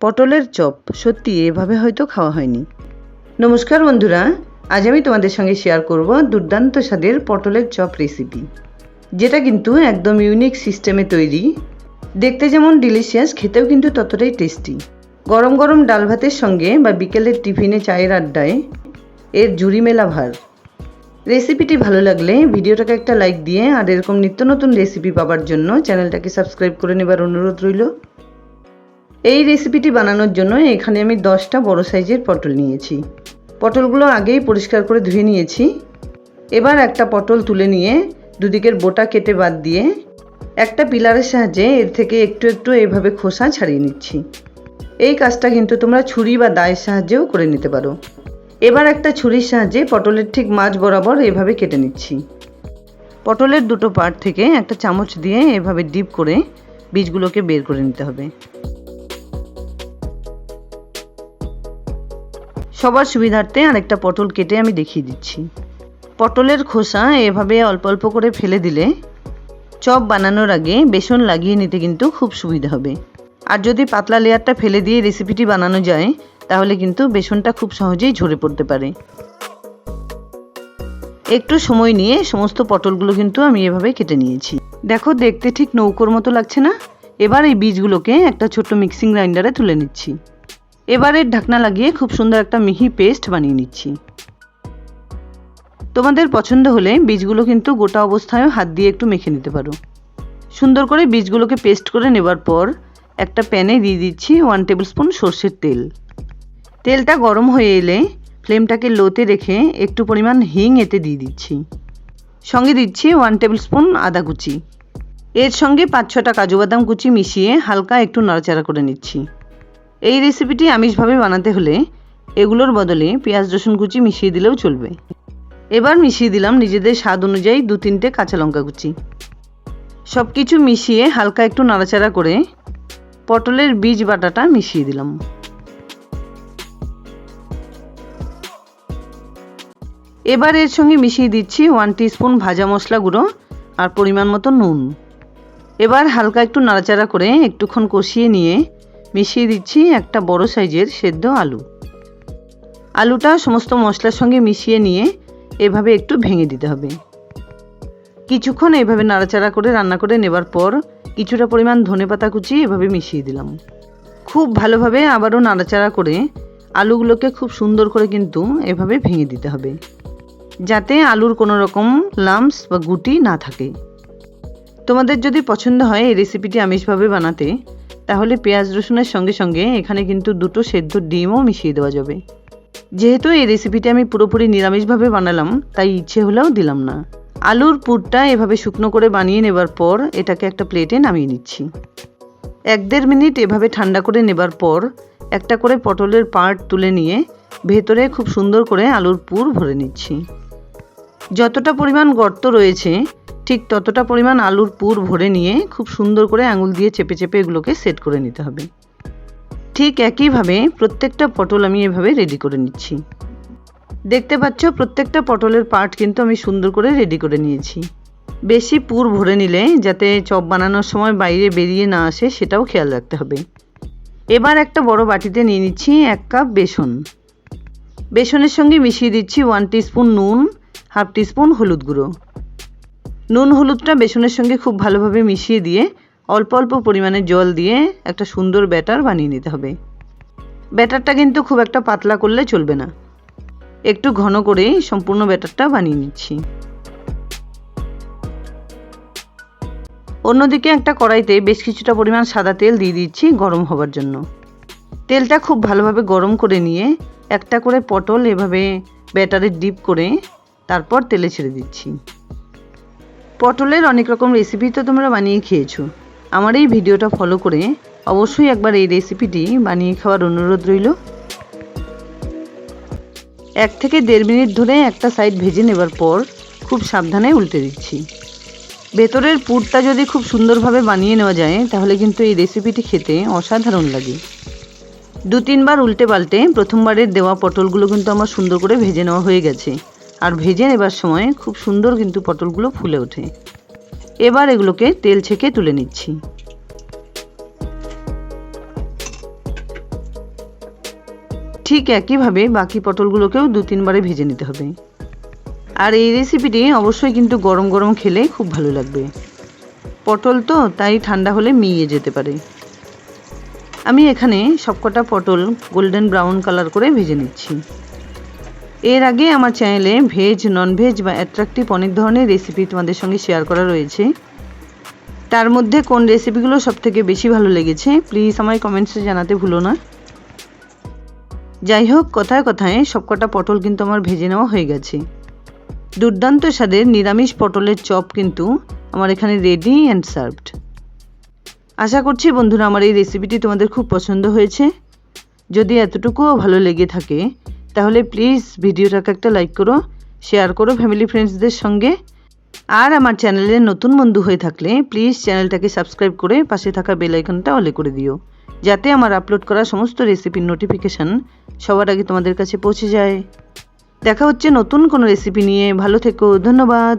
পটলের চপ সত্যি এভাবে হয়তো খাওয়া হয়নি। নমস্কার বন্ধুরা, আজ আমি তোমাদের সঙ্গে শেয়ার করব দুর্দান্ত স্বাদের পটলের চপ রেসিপি, যেটা কিন্তু একদম ইউনিক সিস্টেমে তৈরি। দেখতে যেমন ডিলিশিয়াস, খেতেও কিন্তু ততটাই টেস্টি। গরম গরম ডাল ভাতের সঙ্গে বা বিকেলের টিফিনে চায়ের আড্ডায় এর ঝুড়ি মেলা ভার। রেসিপিটি ভালো লাগলে ভিডিওটাকে একটা লাইক দিয়ে আর এরকম নিত্য নতুন রেসিপি পাওয়ার জন্য চ্যানেলটাকে সাবস্ক্রাইব করে নেবার অনুরোধ রইল। এই রেসিপিটি বানানোর জন্য এখানে আমি 10টা বড় সাইজের পটল নিয়েছি। পটলগুলো আগেই পরিষ্কার করে ধুয়ে নিয়েছি। এবার একটা পটল তুলে নিয়ে দুদিকের বোটা কেটে বাদ দিয়ে একটা পিলারের সাহায্যে এর থেকে একটু একটু এইভাবে খোসা ছাড়িয়ে নিচ্ছি। এই কাজটা কিন্তু তোমরা ছুরি বা দায়ের সাহায্যেও করে নিতে পারো। এবার একটা ছুরির সাহায্যে পটলের ঠিক মাঝ বরাবর এভাবে কেটে নিচ্ছি। পটলের দুটো পার্ট থেকে একটা চামচ দিয়ে এভাবে ডিপ করে বীজগুলোকে বের করে নিতে হবে। সবার সুবিধার্থে আরেকটা পটল কেটে আমি দেখিয়ে দিচ্ছি। পটলের খোসা এভাবে অল্প অল্প করে ফেলে দিলে চপ বানানোর আগে বেসন লাগিয়ে নিতে কিন্তু খুব সুবিধা হবে। আর যদি পাতলা লেয়ারটা ফেলে দিয়ে রেসিপিটি বানানো যায় তাহলে কিন্তু বেসনটা খুব সহজেই ঝরে পড়তে পারে। একটু সময় নিয়ে সমস্ত পটলগুলো কিন্তু আমি এভাবে কেটে নিয়েছি। দেখো, দেখতে ঠিক নৌকোর মতো লাগছে না? এবার এই বীজগুলোকে একটা ছোট্ট মিক্সিং গ্রাইন্ডারে তুলে নিচ্ছি। এবার এর ঢাকনা লাগিয়ে খুব সুন্দর একটা মিহি পেস্ট বানিয়ে নিচ্ছি। তোমাদের পছন্দ হলে বীজগুলো কিন্তু গোটা অবস্থায়ও হাত দিয়ে একটু মেখে নিতে পারো। সুন্দর করে বীজগুলোকে পেস্ট করে নেবার পর একটা প্যানে দিয়ে দিচ্ছি 1 টেবিল স্পুন সর্ষের তেল। তেলটা গরম হয়ে এলে ফ্লেমটাকে লোতে রেখে একটু পরিমাণ হিং এতে দিয়ে দিচ্ছি। সঙ্গে দিচ্ছি 1 টেবিল স্পুন আদা কুচি। এর সঙ্গে 5-6টা কাজু বাদাম কুচি মিশিয়ে হালকা একটু নাড়াচাড়া করে নিচ্ছি। এই রেসিপিটি আমিষভাবে বানাতে হলে এগুলোর বদলে পেঁয়াজ রসুন কুচি মিশিয়ে দিলেও চলবে। এবার মিশিয়ে দিলাম নিজেদের স্বাদ অনুযায়ী 2-3টে কাঁচা লঙ্কা কুচি। সব কিছু মিশিয়ে হালকা একটু নাড়াচাড়া করে পটলের বীজ বাটাটা মিশিয়ে দিলাম। এবার এর সঙ্গে মিশিয়ে দিচ্ছি 1 টিস্পুন ভাজা মশলা গুঁড়ো আর পরিমাণ মতো নুন। এবার হালকা একটু নাড়াচাড়া করে একটুক্ষণ কষিয়ে নিয়ে মিশিয়ে দিচ্ছি একটা বড় সাইজের সেদ্ধ আলু। আলুটা সমস্ত মশলার সঙ্গে মিশিয়ে নিয়ে এভাবে একটু ভেঙে দিতে হবে। কিছুক্ষণ এভাবে নাড়াচাড়া করে রান্না করে নেবার পর কিছুটা পরিমাণ ধনেপাতা কুচি এভাবে মিশিয়ে দিলাম। খুব ভালোভাবে আবারও নাড়াচাড়া করে আলুগুলোকে খুব সুন্দর করে কিন্তু এভাবে ভেঙে দিতে হবে, যাতে আলুর কোনো রকম লাম্পস বা গুটি না থাকে। তোমাদের যদি পছন্দ হয় এই রেসিপিটি আমিষভাবে বানাতে, তাহলে পেঁয়াজ রসুনের সঙ্গে সঙ্গে এখানে কিন্তু 2টো সেদ্ধ ডিমও মিশিয়ে দেওয়া যাবে। যেহেতু এই রেসিপিটি আমি পুরোপুরি নিরামিষভাবে বানালাম, তাই ইচ্ছে হলেও দিলাম না। আলুর পুরটা এভাবে শুকনো করে বানিয়ে নেবার পর এটাকে একটা প্লেটে নামিয়ে নিচ্ছি। 1-1.5 মিনিট এভাবে ঠান্ডা করে নেবার পর একটা করে পটলের পার্ট তুলে নিয়ে ভেতরে খুব সুন্দর করে আলুর পুর ভরে নিচ্ছি। যতটা পরিমাণ গর্ত রয়েছে ঠিক ততটা পরিমাণ আলুর পুর ভরে নিয়ে খুব সুন্দর করে আঙুল দিয়ে চেপে চেপে এগুলোকে সেট করে নিতে হবে। ঠিক একইভাবে প্রত্যেকটা পটল আমি এভাবে রেডি করে নিচ্ছি। দেখতে পাচ্ছ প্রত্যেকটা পটলের পার্ট কিন্তু আমি সুন্দর করে রেডি করে নিয়েছি। বেশি পুর ভরে নিলে যাতে চপ বানানোর সময় বাইরে বেরিয়ে না আসে সেটাও খেয়াল রাখতে হবে। এবার একটা বড় বাটিতে নিয়ে নিচ্ছি 1 কাপ বেসন। বেসনের সঙ্গে মিশিয়ে দিচ্ছি 1 টিস্পুন নুন, 1/2 টিস্পুন হলুদ গুঁড়ো। নুন হলুদটা বেসনের সঙ্গে খুব ভালোভাবে মিশিয়ে দিয়ে অল্প অল্প পরিমাণে জল দিয়ে একটা সুন্দর ব্যাটার বানিয়ে নিতে হবে। ব্যাটারটা কিন্তু খুব একটা পাতলা করলে চলবে না, একটু ঘন করে সম্পূর্ণ ব্যাটারটা বানিয়ে নিচ্ছি। অন্যদিকে একটা কড়াইতে বেশ কিছুটা পরিমাণ সাদা তেল দিয়ে দিচ্ছি গরম হবার জন্য। তেলটা খুব ভালোভাবে গরম করে নিয়ে একটা করে পটল এভাবে ব্যাটারে ডিপ করে তারপর তেলে ছেড়ে দিচ্ছি। পটলের অনেক রকম রেসিপি তো তোমরা বানিয়ে খেয়েছো। আমার এই ভিডিওটা ফলো করে অবশ্যই একবার এই রেসিপিটি বানিয়ে খাওয়ার অনুরোধ রইল। 1 থেকে 1.5 মিনিট ধরে একটা সাইড ভেজে নেবার পর খুব সাবধানে উল্টে দিচ্ছি। ভেতরের পুরটা যদি খুব সুন্দরভাবে বানিয়ে নেওয়া যায় তাহলে কিন্তু এই রেসিপিটি খেতে অসাধারণ লাগে। 2-3 বার উল্টে পাল্টে প্রথমবারের দেওয়া পটলগুলো কিন্তু আমার সুন্দর করে ভেজে নেওয়া হয়ে গেছে। আর ভেজে নেবার সময় খুব সুন্দর কিন্তু পটলগুলো ফুলে ওঠে। এবার এগুলোকে তেল ছেঁকে তুলে নিচ্ছি। ঠিক একইভাবে বাকি পটলগুলোকেও 2-3 বারে ভেজে নিতে হবে। আর এই রেসিপিটি অবশ্যই কিন্তু গরম গরম খেলে খুব ভালো লাগবে। পটল তো তাই ঠান্ডা হলে মিইয়ে যেতে পারে। আমি এখানে সবকটা পটল গোল্ডেন ব্রাউন কালার করে ভেজে নিচ্ছি। এর আগে আমার চ্যানেলে ভেজ, ননভেজ বা অ্যাট্রাকটিভ অনেক ধরনের রেসিপি তোমাদের সঙ্গে শেয়ার করা রয়েছে। তার মধ্যে কোন রেসিপিগুলো সবথেকে বেশি ভালো লেগেছে প্লিজ আমায় কমেন্টসে জানাতে ভুলো না। যাই হোক, কথায় কথায় সবকটা পটল কিন্তু আমার ভেজে নেওয়া হয়ে গেছে। দুর্দান্ত স্বাদের নিরামিষ পটলের চপ কিন্তু আমার এখানে রেডি অ্যান্ড সার্ভড। আশা করছি বন্ধুরা আমার এই রেসিপিটি তোমাদের খুব পছন্দ হয়েছে। যদি এতটুকুও ভালো লেগে থাকে তাহলে প্লিজ ভিডিওটাকে একটা লাইক করো, শেয়ার করো ফ্যামিলি ফ্রেন্ডসদের সঙ্গে। আর আমার চ্যানেলে নতুন বন্ধু হয়ে থাকলে প্লিজ চ্যানেলটাকে সাবস্ক্রাইব করে পাশে থাকা বেল আইকনটা অলে করে দিও, যাতে আমার আপলোড করা সমস্ত রেসিপির নোটিফিকেশান সবার আগে তোমাদের কাছে পৌঁছে যায়। দেখা হচ্ছে নতুন কোনো রেসিপি নিয়ে। ভালো থেকো, ধন্যবাদ।